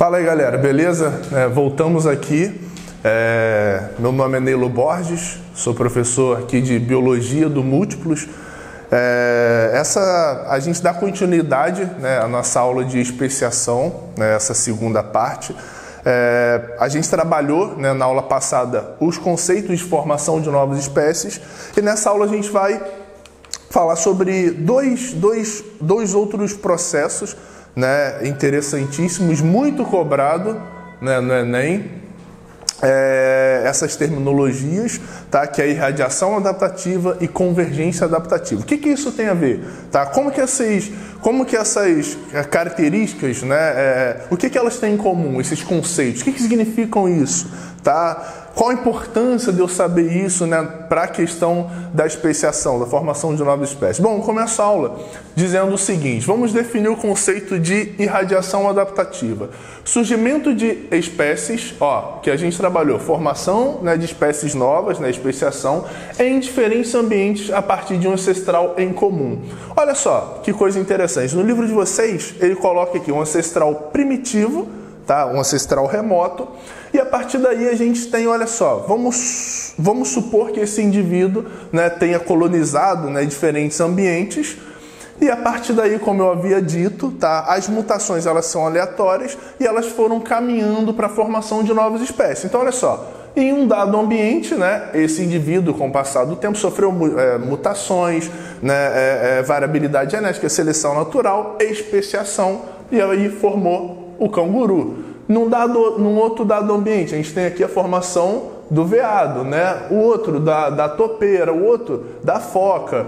Fala aí, galera, beleza? Voltamos aqui. Meu nome é Neilo Borges, sou professor aqui de Biologia do Múltiplos. A gente dá continuidade, à nossa aula de especiação, essa segunda parte. A gente trabalhou, na aula passada, os conceitos de formação de novas espécies, e nessa aula a gente vai falar sobre dois outros processos, interessantíssimos, muito cobrado, no Enem, essas terminologias, tá? Que é irradiação adaptativa e convergência adaptativa. O que isso tem a ver? Tá? Como que essas características, o que elas têm em comum, esses conceitos? O que significam isso? Tá? Qual a importância de eu saber isso, para a questão da especiação, da formação de novas espécies? Bom, começo a aula dizendo o seguinte: vamos definir o conceito de irradiação adaptativa. Surgimento de espécies, que a gente trabalhou, formação, de espécies novas, especiação, em diferentes ambientes a partir de um ancestral em comum. Olha só, que coisa interessante. No livro de vocês, ele coloca aqui um ancestral primitivo, tá? Um ancestral remoto, e a partir daí a gente tem, olha só, vamos supor que esse indivíduo, tenha colonizado, diferentes ambientes, e a partir daí, como eu havia dito, tá? As mutações elas são aleatórias e elas foram caminhando para a formação de novas espécies. Então, olha só, em um dado ambiente, esse indivíduo, com o passar do tempo, sofreu mutações, variabilidade genética, seleção natural, especiação, e aí formou o canguru. Num outro dado ambiente, a gente tem aqui a formação do veado, o outro da topeira, o outro da foca,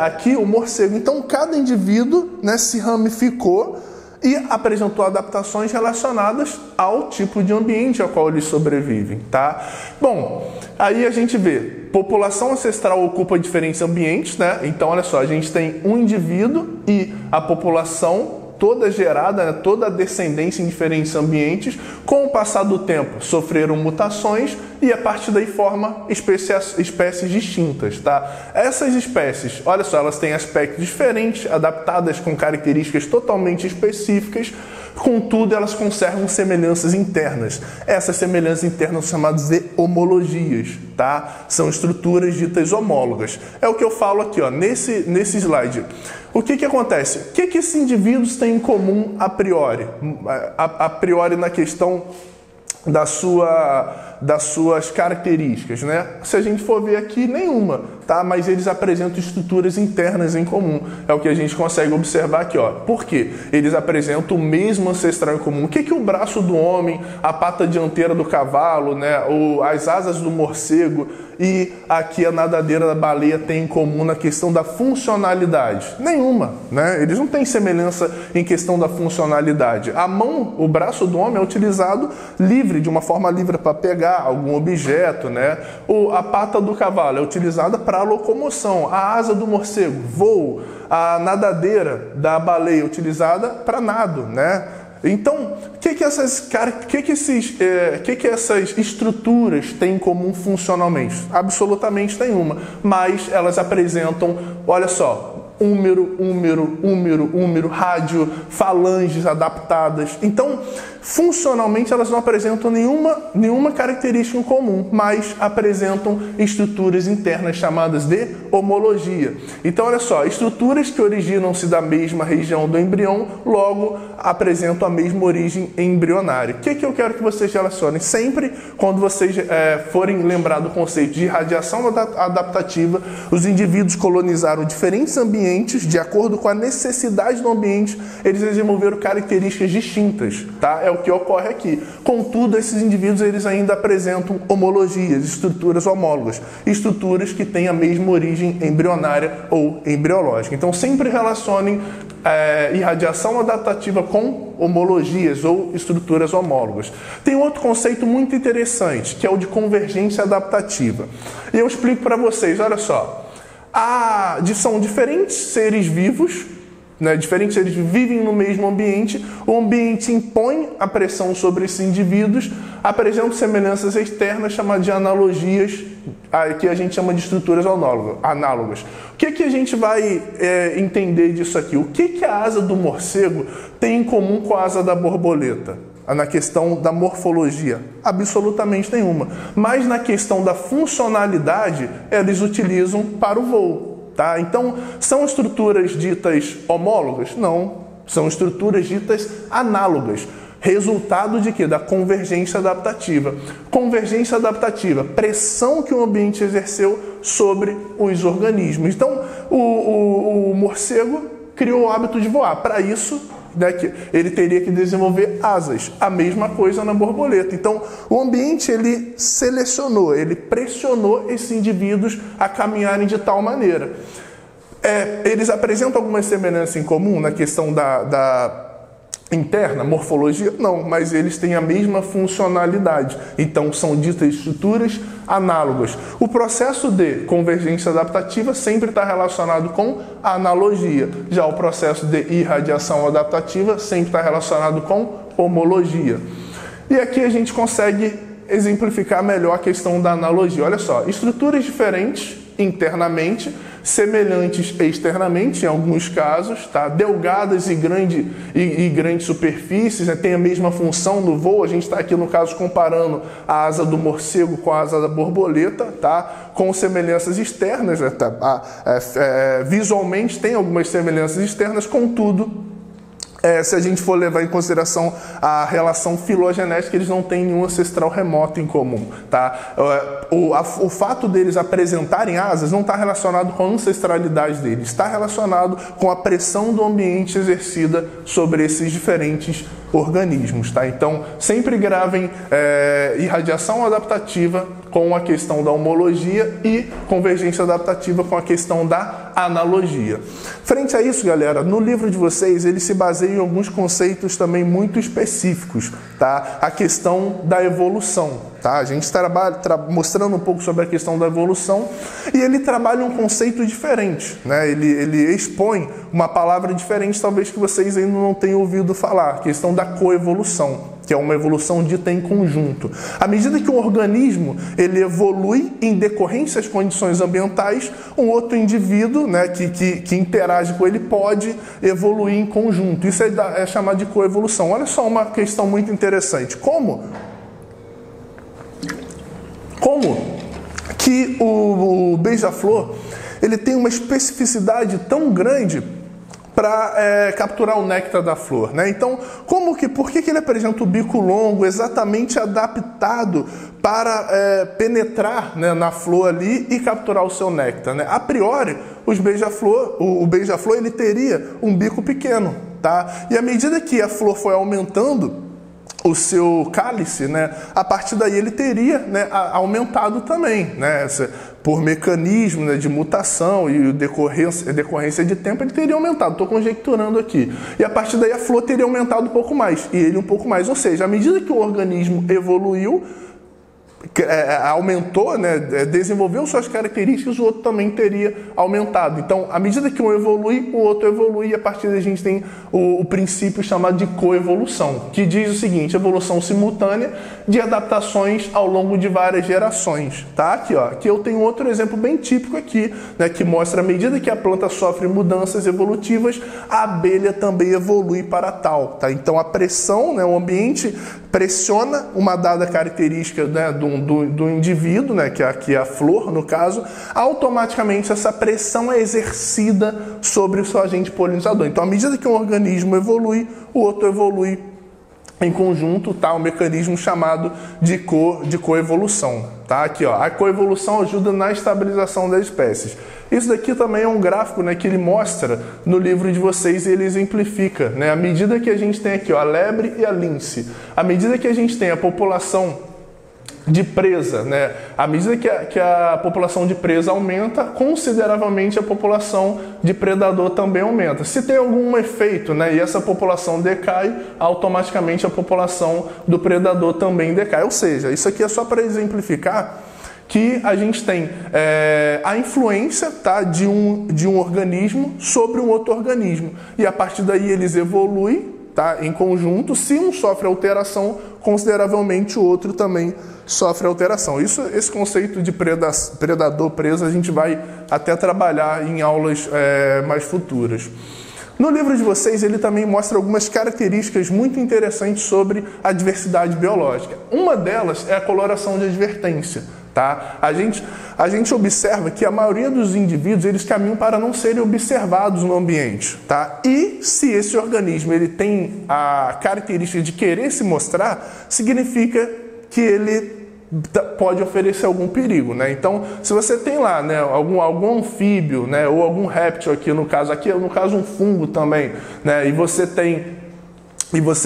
aqui o morcego. Então, cada indivíduo, se ramificou e apresentou adaptações relacionadas ao tipo de ambiente ao qual eles sobrevivem, tá? Bom, aí a gente vê, população ancestral ocupa diferentes ambientes, Então, olha só, a gente tem um indivíduo e a população toda gerada, toda a descendência em diferentes ambientes, com o passar do tempo sofreram mutações e a partir daí forma espécies distintas, tá? Essas espécies, olha só, elas têm aspectos diferentes, adaptadas com características totalmente específicas, contudo elas conservam semelhanças internas. Essas semelhanças internas são chamadas de homologias, tá? São estruturas ditas homólogas. É o que eu falo aqui, nesse slide. O que acontece? O que esses indivíduos têm em comum a priori? A priori na questão das suas características, Se a gente for ver aqui, nenhuma, tá? Mas eles apresentam estruturas internas em comum. É o que a gente consegue observar aqui, Por quê? Eles apresentam o mesmo ancestral em comum. O que o braço do homem, a pata dianteira do cavalo, as asas do morcego e aqui a nadadeira da baleia têm em comum na questão da funcionalidade? Nenhuma, Eles não têm semelhança em questão da funcionalidade. A mão, o braço do homem é utilizado de uma forma livre para pegar algum objeto, A pata do cavalo é utilizada para locomoção, a asa do morcego, voo, a nadadeira da baleia é utilizada para nado, Então, o que essas estruturas têm em comum funcionalmente? Absolutamente nenhuma, mas elas apresentam, olha só, úmero, rádio, falanges adaptadas. Então, funcionalmente, elas não apresentam nenhuma característica em comum, mas apresentam estruturas internas chamadas de homologia. Então, olha só, estruturas que originam-se da mesma região do embrião, logo apresentam a mesma origem embrionária. O que eu quero que vocês relacionem? Sempre, quando vocês forem lembrar do conceito de irradiação adaptativa, os indivíduos colonizaram diferentes ambientes, de acordo com a necessidade do ambiente, eles desenvolveram características distintas, tá? É o que ocorre aqui. Contudo, esses indivíduos eles ainda apresentam homologias, estruturas homólogas, estruturas que têm a mesma origem embrionária ou embriológica. Então, sempre relacionem irradiação adaptativa com homologias ou estruturas homólogas. Tem outro conceito muito interessante, que é o de convergência adaptativa. E eu explico para vocês, olha só. São diferentes seres vivos, diferentes seres vivem no mesmo ambiente, o ambiente impõe a pressão sobre esses indivíduos, apresentam semelhanças externas chamadas de analogias, que a gente chama de estruturas análogas. O que a gente vai entender disso aqui? O que a asa do morcego tem em comum com a asa da borboleta? na questão da morfologia? Absolutamente nenhuma. Mas na questão da funcionalidade, eles utilizam para o voo. Tá? Então, são estruturas ditas homólogas? Não. São estruturas ditas análogas. Resultado de quê? Da convergência adaptativa. Convergência adaptativa, pressão que o ambiente exerceu sobre os organismos. Então, o morcego criou o hábito de voar. Para isso, ele teria que desenvolver asas. A mesma coisa na borboleta. Então, o ambiente ele selecionou, ele pressionou esses indivíduos a caminharem de tal maneira. Eles apresentam alguma semelhança em comum na questão da interna, morfologia? Não, mas eles têm a mesma funcionalidade. Então, são ditas estruturas análogas. O processo de convergência adaptativa sempre está relacionado com a analogia. Já o processo de irradiação adaptativa sempre está relacionado com homologia. E aqui a gente consegue exemplificar melhor a questão da analogia. Olha só, estruturas diferentes internamente, semelhantes externamente, em alguns casos, tá? Delgadas e grandes superfícies, né? Tem a mesma função no voo. A gente está aqui, no caso, comparando a asa do morcego com a asa da borboleta, tá? Com semelhanças externas, né? Visualmente tem algumas semelhanças externas, contudo, se a gente for levar em consideração a relação filogenética, eles não têm nenhum ancestral remoto em comum. Tá? O fato deles apresentarem asas não está relacionado com a ancestralidade deles, está relacionado com a pressão do ambiente exercida sobre esses diferentes organismos. Tá? Então, sempre gravem irradiação adaptativa com a questão da homologia e convergência adaptativa com a questão da analogia. Frente a isso, galera, no livro de vocês, ele se baseia em alguns conceitos também muito específicos, tá? A questão da evolução, tá? A gente trabalha mostrando um pouco sobre a questão da evolução e ele trabalha um conceito diferente, né? Ele expõe uma palavra diferente, talvez que vocês ainda não tenham ouvido falar, a questão da coevolução, que é uma evolução dita em conjunto. À medida que um organismo ele evolui em decorrência das condições ambientais, um outro indivíduo, né, que interage com ele pode evoluir em conjunto. Isso é chamado de coevolução. Olha só uma questão muito interessante. Como que o beija-flor ele tem uma especificidade tão grande para capturar o néctar da flor, né? Então, por que ele apresenta o bico longo, exatamente adaptado para penetrar, né, na flor ali e capturar o seu néctar, né? A priori, o beija-flor ele teria um bico pequeno, tá? E à medida que a flor foi aumentando o seu cálice, né, a partir daí ele teria, né, aumentado também, né, por mecanismo, né, de mutação e decorrência de tempo, ele teria aumentado. Estou conjecturando aqui. E a partir daí a flor teria aumentado um pouco mais, e ele um pouco mais. Ou seja, à medida que o organismo evoluiu, aumentou, né, desenvolveu suas características, o outro também teria aumentado. Então, à medida que um evolui, o outro evolui, e a partir daí a gente tem o princípio chamado de coevolução, que diz o seguinte: evolução simultânea de adaptações ao longo de várias gerações. Tá? Aqui eu tenho outro exemplo bem típico aqui, né, que mostra à medida que a planta sofre mudanças evolutivas, a abelha também evolui para tal. Tá? Então, a pressão, né, o ambiente pressiona uma dada característica, né, do indivíduo, né, que é a flor, no caso, automaticamente essa pressão é exercida sobre o seu agente polinizador. Então, à medida que um organismo evolui, o outro evolui em conjunto, tá? Um mecanismo chamado de coevolução. Tá? Aqui, a coevolução ajuda na estabilização das espécies. Isso daqui também é um gráfico, né, que ele mostra no livro de vocês e ele exemplifica, né, à medida que a gente tem aqui, a lebre e a lince, à medida que a gente tem a população de presa, né, à medida que a população de presa aumenta, consideravelmente a população de predador também aumenta. Se tem algum efeito, né, e essa população decai, automaticamente a população do predador também decai. Ou seja, isso aqui é só para exemplificar que a gente tem a influência, tá, de um organismo sobre um outro organismo. E a partir daí eles evoluem, tá, em conjunto. Se um sofre alteração, consideravelmente o outro também sofre alteração. Esse conceito de predador-presa a gente vai até trabalhar em aulas mais futuras. No livro de vocês, ele também mostra algumas características muito interessantes sobre a diversidade biológica. Uma delas é a coloração de advertência. Tá? A gente observa que a maioria dos indivíduos eles caminham para não serem observados no ambiente. Tá? E se esse organismo ele tem a característica de querer se mostrar, significa que ele pode oferecer algum perigo, né? Então, se você tem lá, né, algum anfíbio, né, ou algum réptil aqui no caso um fungo também, né, e você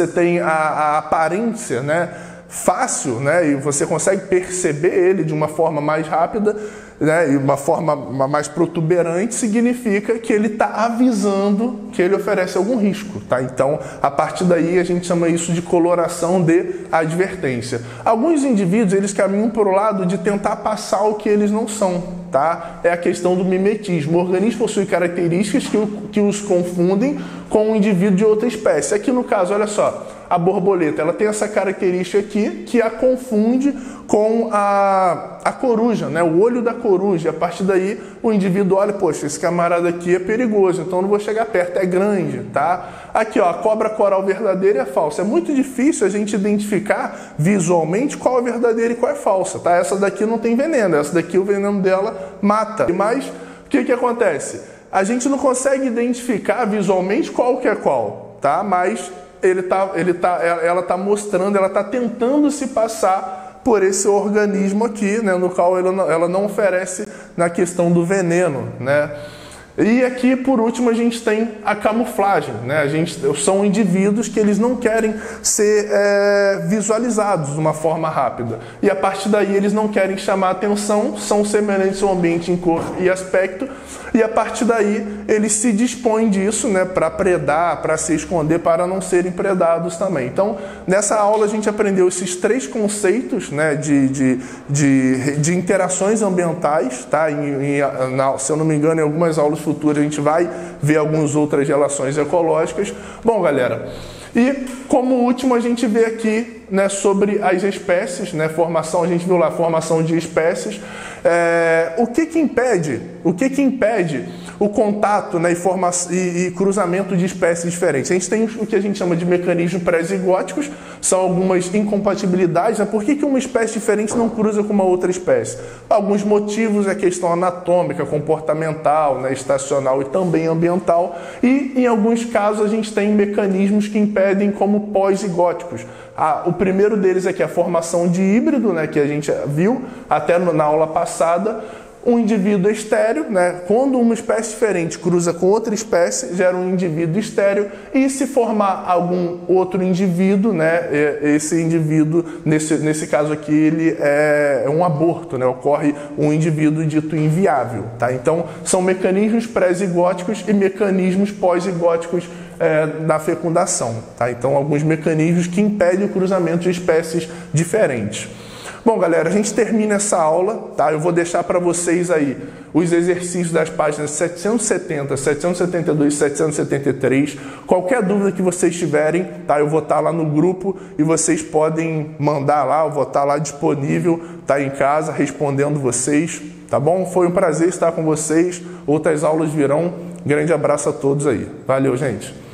tem a aparência, né, fácil, né, e você consegue perceber ele de uma forma mais rápida, né, e uma forma mais protuberante, significa que ele está avisando que ele oferece algum risco, tá? Então, a partir daí a gente chama isso de coloração de advertência. Alguns indivíduos eles caminham para o lado de tentar passar o que eles não são, tá? É a questão do mimetismo. O organismo possui características que os confundem com um indivíduo de outra espécie. Aqui no caso, olha só, a borboleta, ela tem essa característica aqui que a confunde com a coruja, né? O olho da coruja. A partir daí, o indivíduo olha, poxa, esse camarada aqui é perigoso, então eu não vou chegar perto, é grande, tá? Aqui, ó, a cobra coral verdadeira e a falsa. É muito difícil a gente identificar visualmente qual é verdadeira e qual é falsa, tá? Essa daqui não tem veneno, essa daqui o veneno dela mata. Mas o que acontece? A gente não consegue identificar visualmente qual que é qual, tá? Mas ela está mostrando, ela está tentando se passar por esse organismo aqui, né, no qual ela não oferece na questão do veneno, né? E aqui, por último, a gente tem a camuflagem, né? São indivíduos que eles não querem ser visualizados de uma forma rápida. E a partir daí eles não querem chamar atenção, são semelhantes ao ambiente em cor e aspecto, e a partir daí eles se dispõem disso, né, para predar, para se esconder, para não serem predados também. Então, nessa aula a gente aprendeu esses 3 conceitos, né, de interações ambientais, tá? Se eu não me engano, em algumas aulas futuras a gente vai ver algumas outras relações ecológicas. Bom, galera, e como último a gente vê aqui, né, sobre as espécies, né, formação, a gente viu lá a formação de espécies. O que impede o contato, né, e cruzamento de espécies diferentes? A gente tem o que a gente chama de mecanismos pré-zigóticos, são algumas incompatibilidades, né? Por que uma espécie diferente não cruza com uma outra espécie? Alguns motivos é questão anatômica, comportamental, né, estacional e também ambiental, e em alguns casos a gente tem mecanismos que impedem como pós-zigóticos. O primeiro deles é que a formação de híbrido, né, que a gente viu até na aula passada. Um indivíduo estéreo, né? Quando uma espécie diferente cruza com outra espécie, gera um indivíduo estéreo, e se formar algum outro indivíduo, né? Esse indivíduo, nesse caso aqui, ele é um aborto, né? Ocorre um indivíduo dito inviável, tá? Então, são mecanismos pré-zigóticos e mecanismos pós-zigóticos na fecundação, tá? Então, alguns mecanismos que impedem o cruzamento de espécies diferentes. Bom, galera, a gente termina essa aula, tá? Eu vou deixar para vocês aí os exercícios das páginas 770, 772 e 773. Qualquer dúvida que vocês tiverem, tá? Eu vou estar lá no grupo e vocês podem mandar lá, eu vou estar lá disponível, tá, em casa, respondendo vocês, tá bom? Foi um prazer estar com vocês, outras aulas virão. Grande abraço a todos aí. Valeu, gente!